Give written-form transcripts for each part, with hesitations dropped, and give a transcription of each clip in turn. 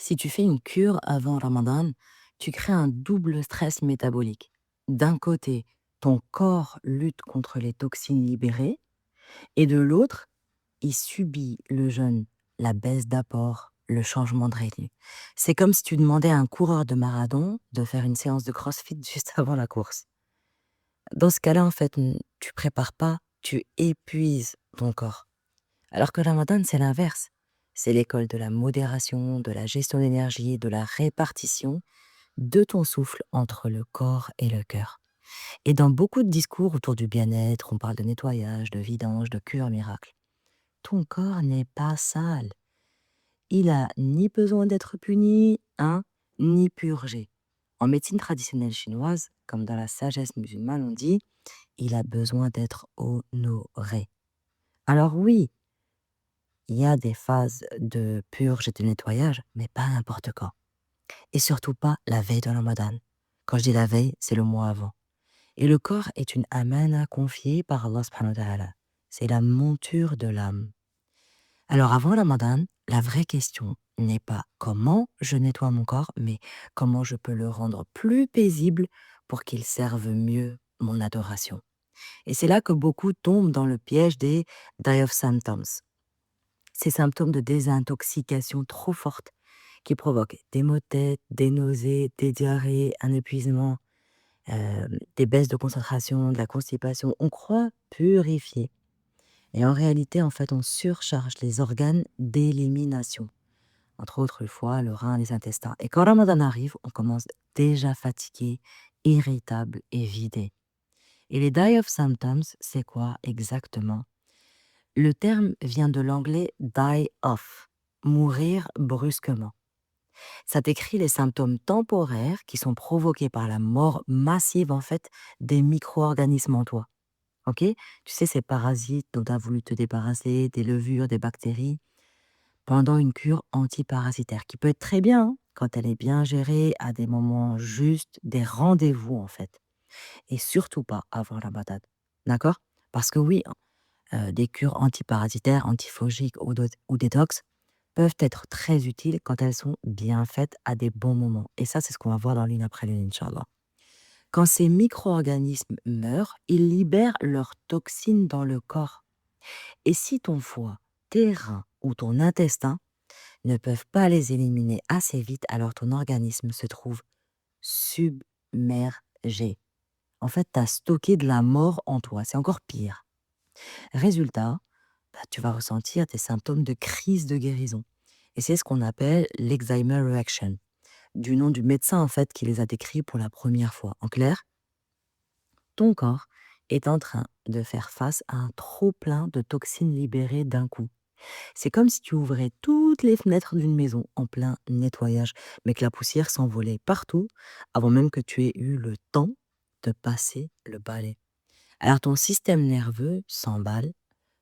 Si tu fais une cure avant Ramadan, tu crées un double stress métabolique. D'un côté, ton corps lutte contre les toxines libérées, et de l'autre, il subit le jeûne, la baisse d'apport, le changement de rythme. C'est comme si tu demandais à un coureur de marathon de faire une séance de crossfit juste avant la course. Dans ce cas-là, en fait, tu prépares pas, tu épuises ton corps. Alors que Ramadan, c'est l'inverse. C'est l'école de la modération, de la gestion d'énergie, de la répartition de ton souffle entre le corps et le cœur. Et dans beaucoup de discours autour du bien-être, on parle de nettoyage, de vidange, de cure miracle. Ton corps n'est pas sale. Il a ni besoin d'être puni, hein, ni purgé. En médecine traditionnelle chinoise, comme dans la sagesse musulmane, on dit, il a besoin d'être honoré. Alors oui, il y a des phases de purge et de nettoyage, mais pas n'importe quand. Et surtout pas la veille de Ramadan. Quand je dis la veille, c'est le mois avant. Et le corps est une amana confiée par Allah subhanahu wa ta'ala. C'est la monture de l'âme. Alors avant Ramadan, la vraie question n'est pas comment je nettoie mon corps, mais comment je peux le rendre plus paisible pour qu'il serve mieux mon adoration. Et c'est là que beaucoup tombent dans le piège des die of symptoms. Ces symptômes de désintoxication trop fortes qui provoquent des maux de tête, des nausées, des diarrhées, un épuisement, des baisses de concentration, de la constipation. On croit purifier. Et en réalité, en fait, on surcharge les organes d'élimination. Entre autres, le foie, le rein, les intestins. Et quand Ramadan arrive, on commence déjà fatigué, irritable et vidé. Et les die of symptoms, c'est quoi exactement? Le terme vient de l'anglais die off, mourir brusquement. Ça décrit les symptômes temporaires qui sont provoqués par la mort massive en fait des micro-organismes en toi. Ok? Tu sais, ces parasites dont tu as voulu te débarrasser, des levures, des bactéries, pendant une cure antiparasitaire qui peut être très bien hein, quand elle est bien gérée à des moments justes, des rendez-vous en fait. Et surtout pas avant la patate. D'accord? Parce que oui, des cures antiparasitaires, antifongiques ou détox peuvent être très utiles quand elles sont bien faites à des bons moments. Et ça, c'est ce qu'on va voir dans l'une après l'une, Inch'Allah. Quand ces micro-organismes meurent, ils libèrent leurs toxines dans le corps. Et si ton foie, tes reins ou ton intestin ne peuvent pas les éliminer assez vite, alors ton organisme se trouve submergé. En fait, tu as stocké de la mort en toi. C'est encore pire. Résultat, tu vas ressentir des symptômes de crise de guérison. Et c'est ce qu'on appelle l'Alzheimer reaction, du nom du médecin en fait qui les a décrits pour la première fois. En clair, ton corps est en train de faire face à un trop-plein de toxines libérées d'un coup. C'est comme si tu ouvrais toutes les fenêtres d'une maison en plein nettoyage, mais que la poussière s'envolait partout avant même que tu aies eu le temps de passer le balai. Alors ton système nerveux s'emballe,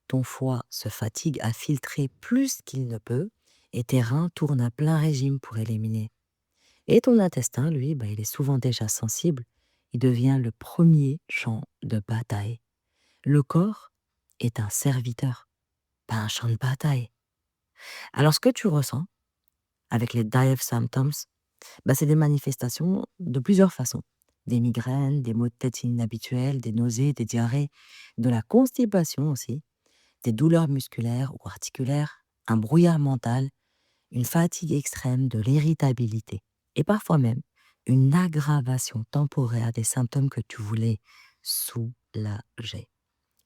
ton foie se fatigue à filtrer plus qu'il ne peut, et tes reins tournent à plein régime pour éliminer. Et ton intestin, lui, il est souvent déjà sensible, il devient le premier champ de bataille. Le corps est un serviteur, pas un champ de bataille. Alors ce que tu ressens avec les die-off symptoms, c'est des manifestations de plusieurs façons. Des migraines, des maux de tête inhabituels, des nausées, des diarrhées, de la constipation aussi, des douleurs musculaires ou articulaires, un brouillard mental, une fatigue extrême, de l'irritabilité et parfois même une aggravation temporaire des symptômes que tu voulais soulager.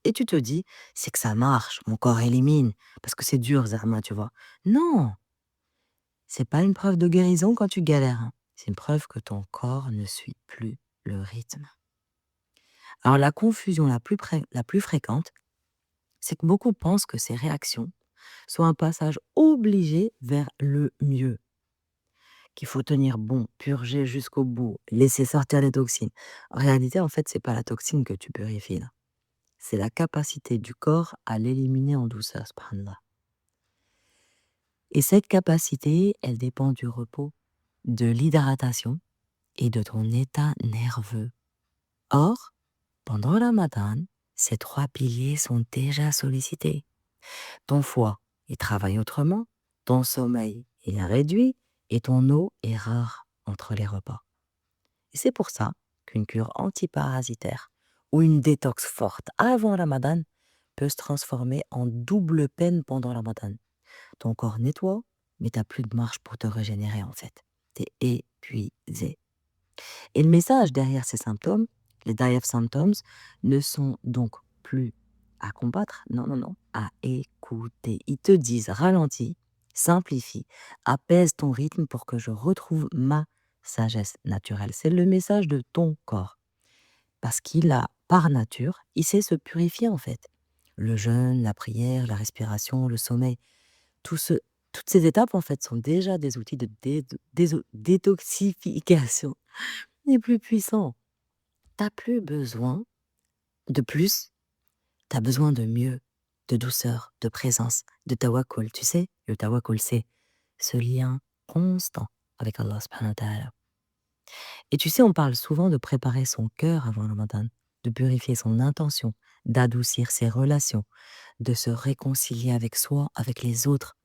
Et tu te dis, c'est que ça marche, mon corps élimine, parce que c'est dur, Zerma, tu vois. Non, c'est pas une preuve de guérison quand tu galères, hein. C'est une preuve que ton corps ne suit plus le rythme. Alors la confusion la plus fréquente, c'est que beaucoup pensent que ces réactions sont un passage obligé vers le mieux, qu'il faut tenir bon, purger jusqu'au bout, laisser sortir les toxines. En réalité, en fait, c'est pas la toxine que tu purifies là. C'est la capacité du corps à l'éliminer en douceur, subhanallah. Et cette capacité, elle dépend du repos, de l'hydratation et de ton état nerveux. Or, pendant le Ramadan, ces trois piliers sont déjà sollicités. Ton foie, il travaille autrement, ton sommeil, il est réduit, et ton eau est rare entre les repas. Et c'est pour ça qu'une cure antiparasitaire ou une détox forte avant Ramadan peut se transformer en double peine pendant Ramadan. Ton corps nettoie, mais t'as plus de marge pour te régénérer en fait. T'es épuisé. Et le message derrière ces symptômes, les diet symptoms, ne sont donc plus à combattre, non, non, non, à écouter. Ils te disent ralentis, simplifie, apaise ton rythme pour que je retrouve ma sagesse naturelle. C'est le message de ton corps. Parce qu'il a, par nature, il sait se purifier en fait. Le jeûne, la prière, la respiration, le sommeil, tout ce- toutes ces étapes en fait sont déjà des outils de détoxification les plus puissants. T'as plus besoin de plus, t'as besoin de mieux, de douceur, de présence, de tawakkul. Tu sais, le tawakkul, c'est ce lien constant avec Allah subhanahu wa ta'ala. Et tu sais, on parle souvent de préparer son cœur avant le Ramadan, de purifier son intention, d'adoucir ses relations, de se réconcilier avec soi, avec les autres.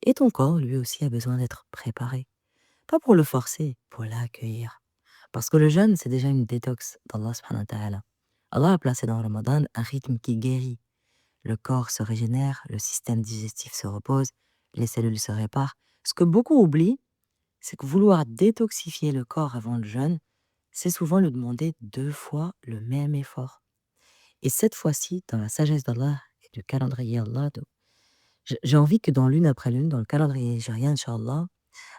Et ton corps, lui aussi, a besoin d'être préparé. Pas pour le forcer, pour l'accueillir. Parce que le jeûne, c'est déjà une détox d'Allah subhanahu wa ta'ala. Allah a placé dans le Ramadan un rythme qui guérit. Le corps se régénère, le système digestif se repose, les cellules se réparent. Ce que beaucoup oublient, c'est que vouloir détoxifier le corps avant le jeûne, c'est souvent lui demander 2 fois le même effort. Et cette fois-ci, dans la sagesse d'Allah et du calendrier Allah, j'ai envie que dans l'une après l'une, dans le calendrier hégirien, Inch'Allah,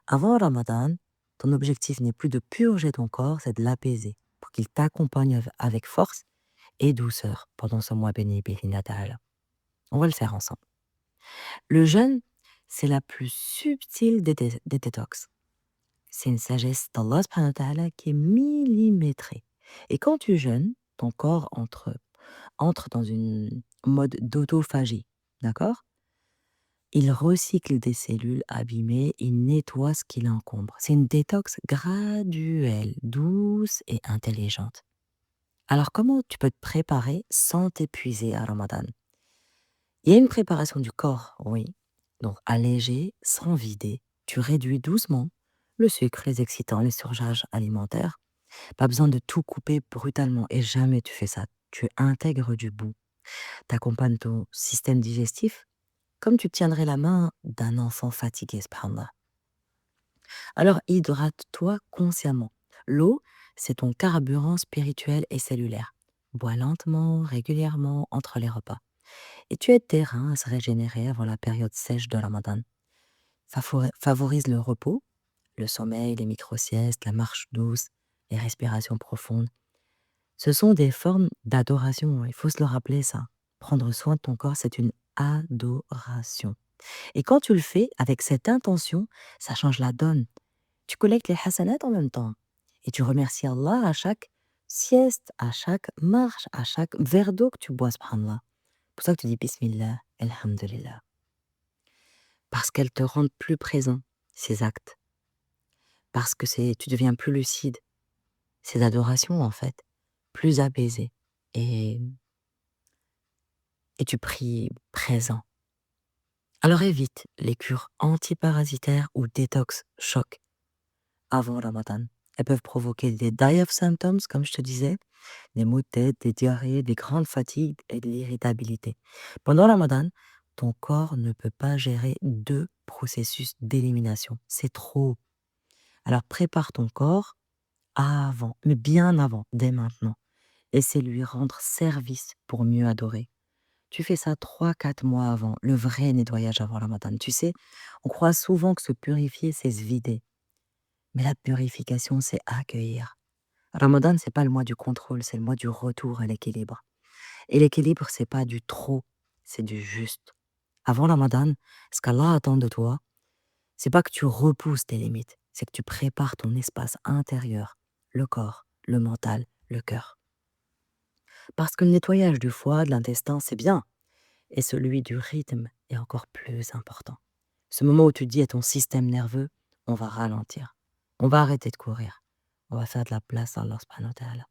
avant Ramadan, ton objectif n'est plus de purger ton corps, c'est de l'apaiser pour qu'il t'accompagne avec force et douceur pendant ce mois béni, bi'idhnillah ta'ala. On va le faire ensemble. Le jeûne, c'est la plus subtile des détox. C'est une sagesse d'Allah subhanahu wa ta'ala qui est millimétrée. Et quand tu jeûnes, ton corps entre dans une mode d'autophagie. D'accord? Il recycle des cellules abîmées, il nettoie ce qui l'encombre. C'est une détox graduelle, douce et intelligente. Alors comment tu peux te préparer sans t'épuiser à Ramadan? Il y a une préparation du corps, oui. Donc allégé, sans vider. Tu réduis doucement le sucre, les excitants, les surcharges alimentaires. Pas besoin de tout couper brutalement et jamais tu fais ça. Tu intègres du bout. T'accompagnes ton système digestif comme tu tiendrais la main d'un enfant fatigué, subhanallah. Alors hydrate-toi consciemment. L'eau, c'est ton carburant spirituel et cellulaire. Bois lentement, régulièrement, entre les repas. Et tu aides tes reins à se régénérer avant la période sèche de Ramadan. Favorise le repos, le sommeil, les micro-siestes, la marche douce, les respirations profondes. Ce sont des formes d'adoration, il faut se le rappeler ça. Prendre soin de ton corps, c'est une adoration. Et quand tu le fais avec cette intention, ça change la donne. Tu collectes les hasanats en même temps. Et tu remercies Allah à chaque sieste, à chaque marche, à chaque verre d'eau que tu bois, subhanallah. C'est pour ça que tu dis Bismillah, Alhamdulillah. Parce qu'elles te rendent plus présent, ces actes. Parce que tu deviens plus lucide. Ces adorations, en fait, plus apaisées. Et, et tu pries présent. Alors évite les cures antiparasitaires ou détox choc avant Ramadan. Elles peuvent provoquer des die-off symptoms, comme je te disais, des maux de tête, des diarrhées, des grandes fatigues et de l'irritabilité. Pendant Ramadan, ton corps ne peut pas gérer 2 processus d'élimination. C'est trop. Alors prépare ton corps avant, mais bien avant, dès maintenant. Essaie de lui rendre service pour mieux adorer. Tu fais ça 3, 4 mois avant, le vrai nettoyage avant Ramadan. Tu sais, on croit souvent que se purifier, c'est se vider. Mais la purification, c'est accueillir. Ramadan, c'est pas le mois du contrôle, c'est le mois du retour à l'équilibre. Et l'équilibre, c'est pas du trop, c'est du juste. Avant Ramadan, ce qu'Allah attend de toi, c'est pas que tu repousses tes limites, c'est que tu prépares ton espace intérieur, le corps, le mental, le cœur. Parce que le nettoyage du foie, de l'intestin, c'est bien, et celui du rythme est encore plus important. Ce moment où tu dis à ton système nerveux, on va ralentir, on va arrêter de courir, on va faire de la place à Allah subhanahu wa ta'ala.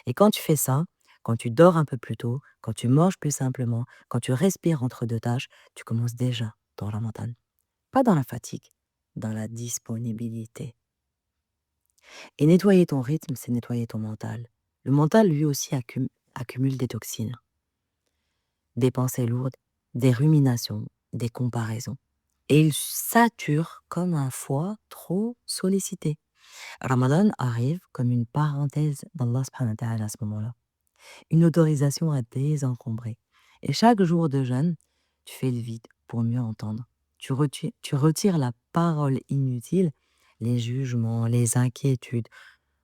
Et quand tu fais ça, quand tu dors un peu plus tôt, quand tu manges plus simplement, quand tu respires entre 2 tâches, tu commences déjà dans le Ramadan. Pas dans la fatigue, dans la disponibilité. Et nettoyer ton rythme, c'est nettoyer ton mental. Le mental, lui aussi, accumule des toxines, des pensées lourdes, des ruminations, des comparaisons. Et il sature comme un foie trop sollicité. Ramadan arrive comme une parenthèse d'Allah subhanahu wa ta'ala à ce moment-là, une autorisation à désencombrer. Et chaque jour de jeûne, tu fais le vide pour mieux entendre. Tu retires la parole inutile, les jugements, les inquiétudes,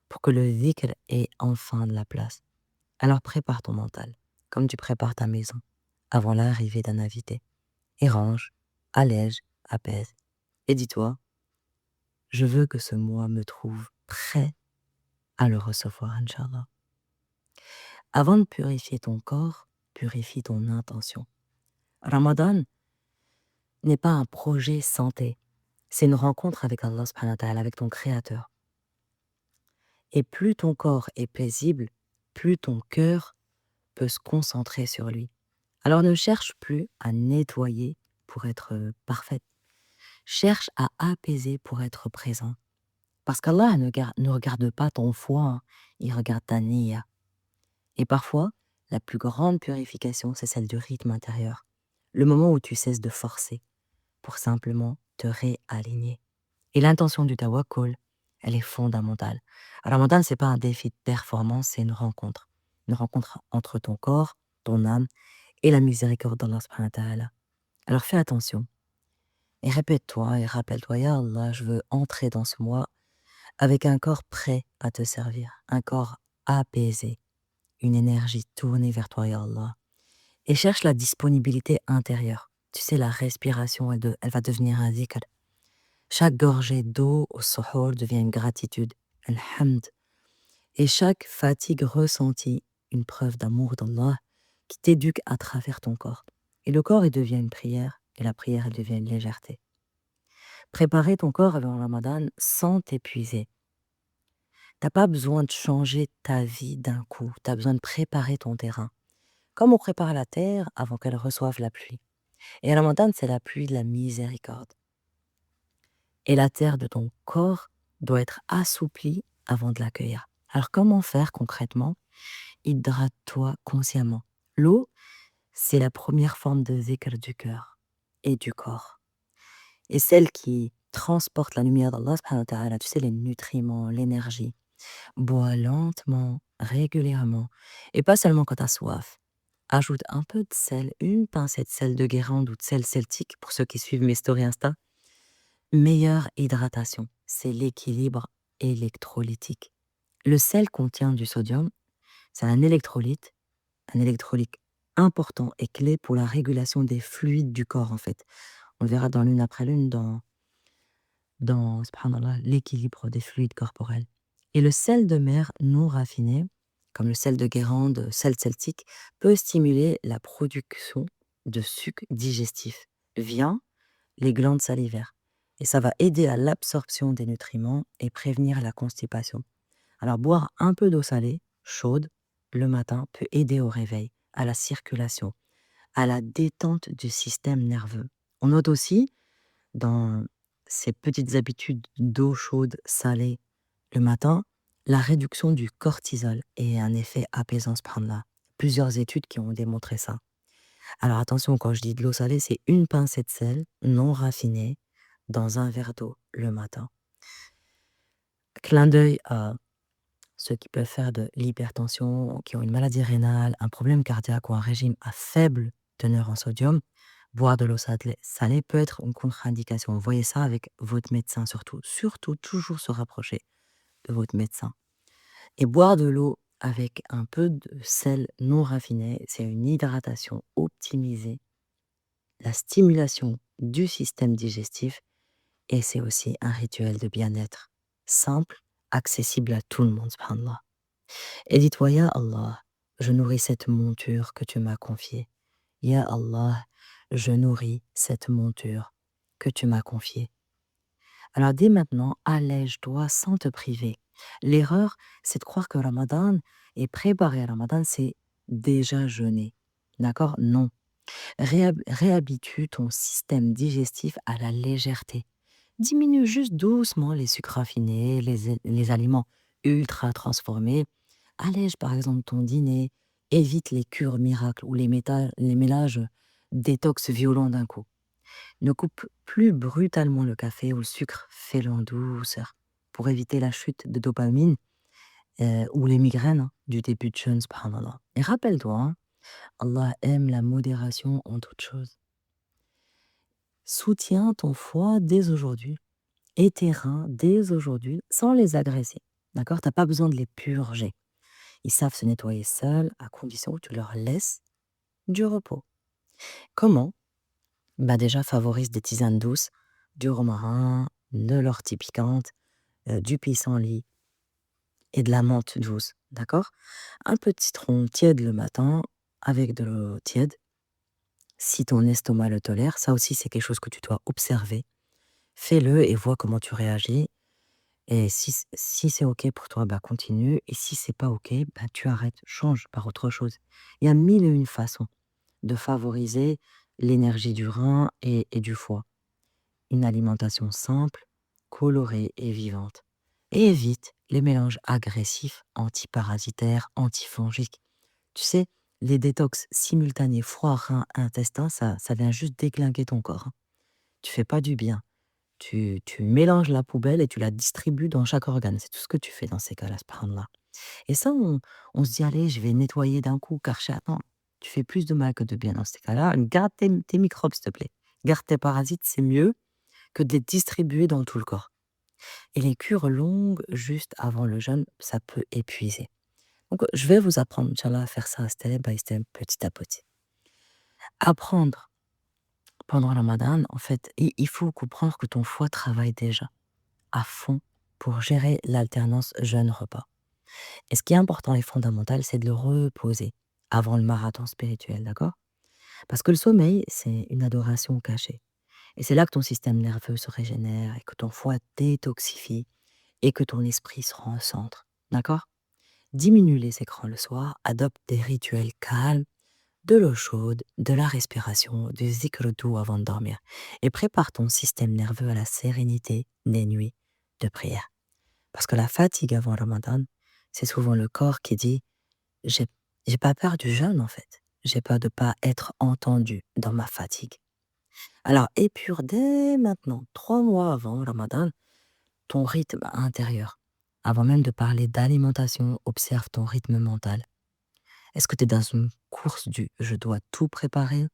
pour que le dhikr ait enfin de la place. Alors prépare ton mental, comme tu prépares ta maison, avant l'arrivée d'un invité. Et range, allège, apaise. Et dis-toi, je veux que ce mois me trouve prêt à le recevoir, Inch'Allah. Avant de purifier ton corps, purifie ton intention. Ramadan n'est pas un projet santé, c'est une rencontre avec Allah subhanahu wa ta'ala, avec ton Créateur. Et plus ton corps est paisible, plus ton cœur peut se concentrer sur lui. Alors ne cherche plus à nettoyer pour être parfaite. Cherche à apaiser pour être présent. Parce qu'Allah ne regarde pas ton foie, hein, il regarde ta niya. Et parfois, la plus grande purification, c'est celle du rythme intérieur. Le moment où tu cesses de forcer pour simplement te réaligner. Et l'intention du tawakkul, elle est fondamentale. Ramadan, c'est pas un défi de performance, c'est une rencontre. Une rencontre entre ton corps, ton âme et la miséricorde d'Allah subhanahu wa ta'ala. Alors fais attention. Et répète-toi et rappelle-toi, Ya Allah, je veux entrer dans ce mois avec un corps prêt à te servir, un corps apaisé, une énergie tournée vers toi, Ya Allah. Et cherche la disponibilité intérieure. Tu sais, la respiration, elle va devenir un dhikr. Chaque gorgée d'eau au suhoor devient une gratitude, un hamd. Et chaque fatigue ressentie, une preuve d'amour d'Allah qui t'éduque à travers ton corps. Et le corps, il devient une prière, et la prière, elle devient une légèreté. Préparer ton corps avant le Ramadan sans t'épuiser. T'as pas besoin de changer ta vie d'un coup, tu as besoin de préparer ton terrain. Comme on prépare la terre avant qu'elle reçoive la pluie. Et le Ramadan, c'est la pluie de la miséricorde. Et la terre de ton corps doit être assouplie avant de l'accueillir. Alors comment faire concrètement? Hydrate-toi consciemment. L'eau, c'est la première forme de zikr du cœur et du corps. Et celle qui transporte la lumière d'Allah, subhanahu wa ta'ala, tu sais, les nutriments, l'énergie. Bois lentement, régulièrement, et pas seulement quand tu as soif. Ajoute un peu de sel, une pincée de sel de Guérande ou de sel celtique, pour ceux qui suivent mes stories Insta. Meilleure hydratation, c'est l'équilibre électrolytique. Le sel contient du sodium, c'est un électrolyte important et clé pour la régulation des fluides du corps en fait. On le verra dans l'une après l'une dans subhanallah, l'équilibre des fluides corporels. Et le sel de mer non raffiné, comme le sel de Guérande, sel celtique, peut stimuler la production de sucs digestifs via les glandes salivaires. Et ça va aider à l'absorption des nutriments et prévenir la constipation. Alors boire un peu d'eau salée, chaude, le matin peut aider au réveil, à la circulation, à la détente du système nerveux. On note aussi dans ces petites habitudes d'eau chaude, salée, le matin, la réduction du cortisol et un effet apaisant, subhanallah. Plusieurs études qui ont démontré ça. Alors attention, quand je dis de l'eau salée, c'est une pincée de sel non raffinée dans un verre d'eau le matin. Clin d'œil à ceux qui peuvent faire de l'hypertension, qui ont une maladie rénale, un problème cardiaque ou un régime à faible teneur en sodium. Boire de l'eau salée peut être une contre-indication. Voyez ça avec votre médecin surtout. Surtout, toujours se rapprocher de votre médecin. Et boire de l'eau avec un peu de sel non raffiné, c'est une hydratation optimisée, la stimulation du système digestif, et c'est aussi un rituel de bien-être simple, accessible à tout le monde, subhanallah. Et dis-toi, Ya Allah, je nourris cette monture que tu m'as confiée. Ya Allah, je nourris cette monture que tu m'as confiée. Alors dès maintenant, allège-toi sans te priver. L'erreur, c'est de croire que Ramadan et préparer Ramadan, c'est déjà jeûner. D'accord? Non. Réhabitue ton système digestif à la légèreté. Diminue juste doucement les sucres raffinés, les aliments ultra transformés. Allège par exemple ton dîner. Évite les cures miracles ou les mélanges détox violents d'un coup. Ne coupe plus brutalement le café ou le sucre, fais-le en douceur pour éviter la chute de dopamine ou les migraines du début de jeûne, subhanallah. Et rappelle-toi, Allah aime la modération en toutes choses. Soutiens ton foie dès aujourd'hui et tes reins dès aujourd'hui sans les agresser. D'accord? T'as pas besoin de les purger. Ils savent se nettoyer seuls à condition que tu leur laisses du repos. Comment? Bah déjà, favorise des tisanes douces, du romarin, de l'ortie piquante, du pissenlit et de la menthe douce. D'accord? Un peu de citron tiède le matin avec de l'eau tiède. Si ton estomac le tolère, ça aussi c'est quelque chose que tu dois observer. Fais-le et vois comment tu réagis. Et si c'est OK pour toi, bah continue. Et si c'est pas OK, bah tu arrêtes, change par autre chose. Il y a mille et une façons de favoriser l'énergie du rein et du foie. Une alimentation simple, colorée et vivante. Et évite les mélanges agressifs, antiparasitaires, antifongiques. Tu sais, les détox simultanés foie, rein, intestin, ça vient juste déglinguer ton corps. Tu fais pas du bien. Tu mélanges la poubelle et tu la distribues dans chaque organe. C'est tout ce que tu fais dans ces cas-là, subhanallah. Et ça, on se dit, allez, je vais nettoyer d'un coup, karcher. Attends, tu fais plus de mal que de bien dans ces cas-là. Garde tes microbes, s'il te plaît. Garde tes parasites, c'est mieux que de les distribuer dans tout le corps. Et les cures longues, juste avant le jeûne, ça peut épuiser. Donc, je vais vous apprendre, Inch'Allah, à faire ça step by step, petit à petit. Apprendre pendant le Ramadan, en fait, il faut comprendre que ton foie travaille déjà à fond pour gérer l'alternance jeûne-repas. Et ce qui est important et fondamental, c'est de le reposer avant le marathon spirituel, d'accord? Parce que le sommeil, c'est une adoration cachée. Et c'est là que ton système nerveux se régénère et que ton foie détoxifie et que ton esprit se rend au centre, d'accord? Diminue les écrans le soir, adopte des rituels calmes, de l'eau chaude, de la respiration, du zikr doux avant de dormir. Et prépare ton système nerveux à la sérénité des nuits de prière. Parce que la fatigue avant Ramadan, c'est souvent le corps qui dit j'ai, j'ai pas peur du jeûne en fait. J'ai peur de pas être entendu dans ma fatigue. Alors épure dès maintenant, 3 mois avant Ramadan, ton rythme intérieur. Avant même de parler d'alimentation, observe ton rythme mental. Est-ce que tu es dans une course du je dois tout préparer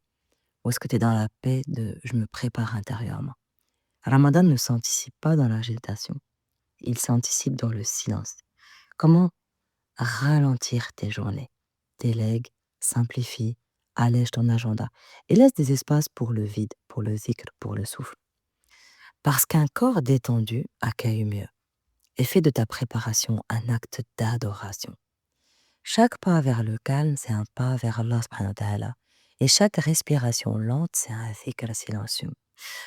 ou est-ce que tu es dans la paix de je me prépare intérieurement? Ramadan ne s'anticipe pas dans l'agitation, il s'anticipe dans le silence. Comment ralentir tes journées? Délègue, simplifie, allège ton agenda et laisse des espaces pour le vide, pour le zikr, pour le souffle. Parce qu'un corps détendu accueille mieux et fait de ta préparation un acte d'adoration. Chaque pas vers le calme, c'est un pas vers Allah subhanahu wa ta'ala. Et chaque respiration lente, c'est un zikr silencieux.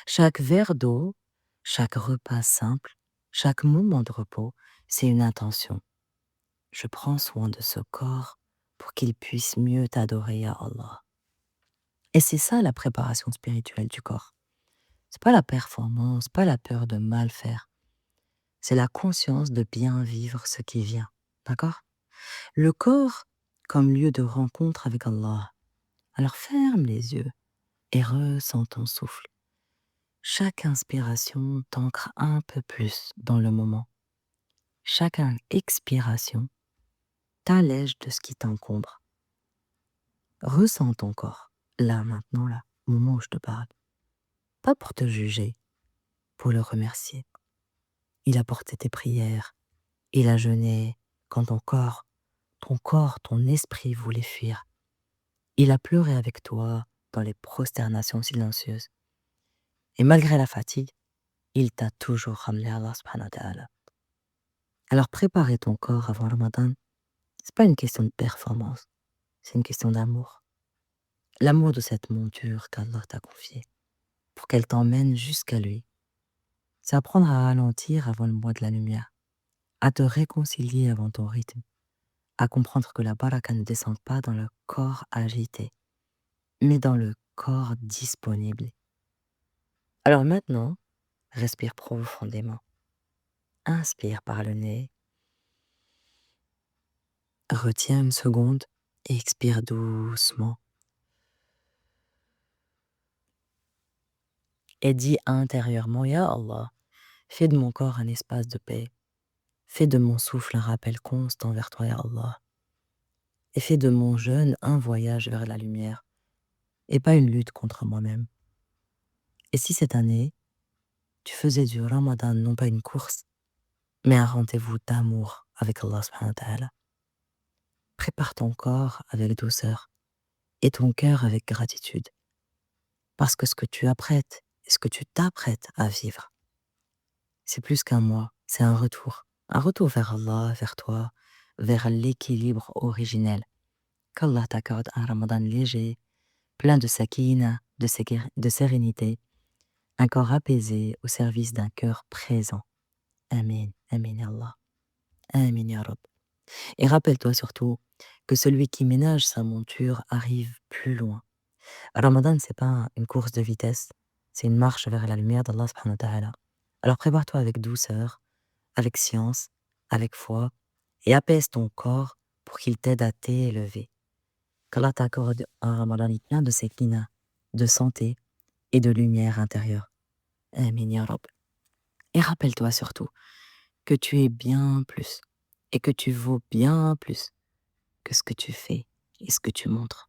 Chaque verre d'eau, chaque repas simple, chaque moment de repos, c'est une intention. Je prends soin de ce corps pour qu'il puisse mieux t'adorer à Allah. Et c'est ça la préparation spirituelle du corps. C'est pas la performance, pas la peur de mal faire. C'est la conscience de bien vivre ce qui vient. D'accord? Le corps comme lieu de rencontre avec Allah. Alors ferme les yeux et ressens ton souffle. Chaque inspiration t'ancre un peu plus dans le moment. Chaque expiration t'allège de ce qui t'encombre. Ressens ton corps, là, maintenant, là, au moment où je te parle. Pas pour te juger, pour le remercier. Il a porté tes prières, il a jeûné quand ton esprit voulait fuir. Il a pleuré avec toi dans les prosternations silencieuses. Et malgré la fatigue, il t'a toujours ramené à Allah subhanahu wa ta'ala. Alors préparer ton corps avant le Ramadan, c'est pas une question de performance, c'est une question d'amour. L'amour de cette monture qu'Allah t'a confiée, pour qu'elle t'emmène jusqu'à lui. C'est apprendre à ralentir avant le mois de la lumière, à te réconcilier avant ton rythme, à comprendre que la baraka ne descend pas dans le corps agité, mais dans le corps disponible. Alors maintenant, Respire profondément. Inspire par le nez. Retiens une seconde et expire doucement. Et dis intérieurement, Ya Allah, fais de mon corps un espace de paix. Fais de mon souffle un rappel constant vers toi, Ya Allah. Et fais de mon jeûne un voyage vers la lumière et pas une lutte contre moi-même. Et si cette année, tu faisais du Ramadan non pas une course, mais un rendez-vous d'amour avec Allah subhanahu wa ta'ala, prépare ton corps avec douceur et ton cœur avec gratitude. Parce que ce que tu apprêtes et ce que tu t'apprêtes à vivre, c'est plus qu'un mois, c'est un retour. Un retour vers Allah, vers toi, vers l'équilibre originel. Qu'Allah t'accorde un Ramadan léger, plein de sakina, de sérénité, un corps apaisé au service d'un cœur présent. Amin, Amin ya Allah, Amin ya Rab. Et rappelle-toi surtout que celui qui ménage sa monture arrive plus loin. Ramadan, c'est pas une course de vitesse, c'est une marche vers la lumière d'Allah subhanahu wa ta'ala. Alors prépare-toi avec douceur, avec science, avec foi, et apaise ton corps pour qu'il t'aide à t'élever. Qu'Allah t'accorde un Ramadan plein de séquina, de santé et de lumière intérieure. Amin ya Rab. Et rappelle-toi surtout que tu es bien plus et que tu vaux bien plus que ce que tu fais et ce que tu montres.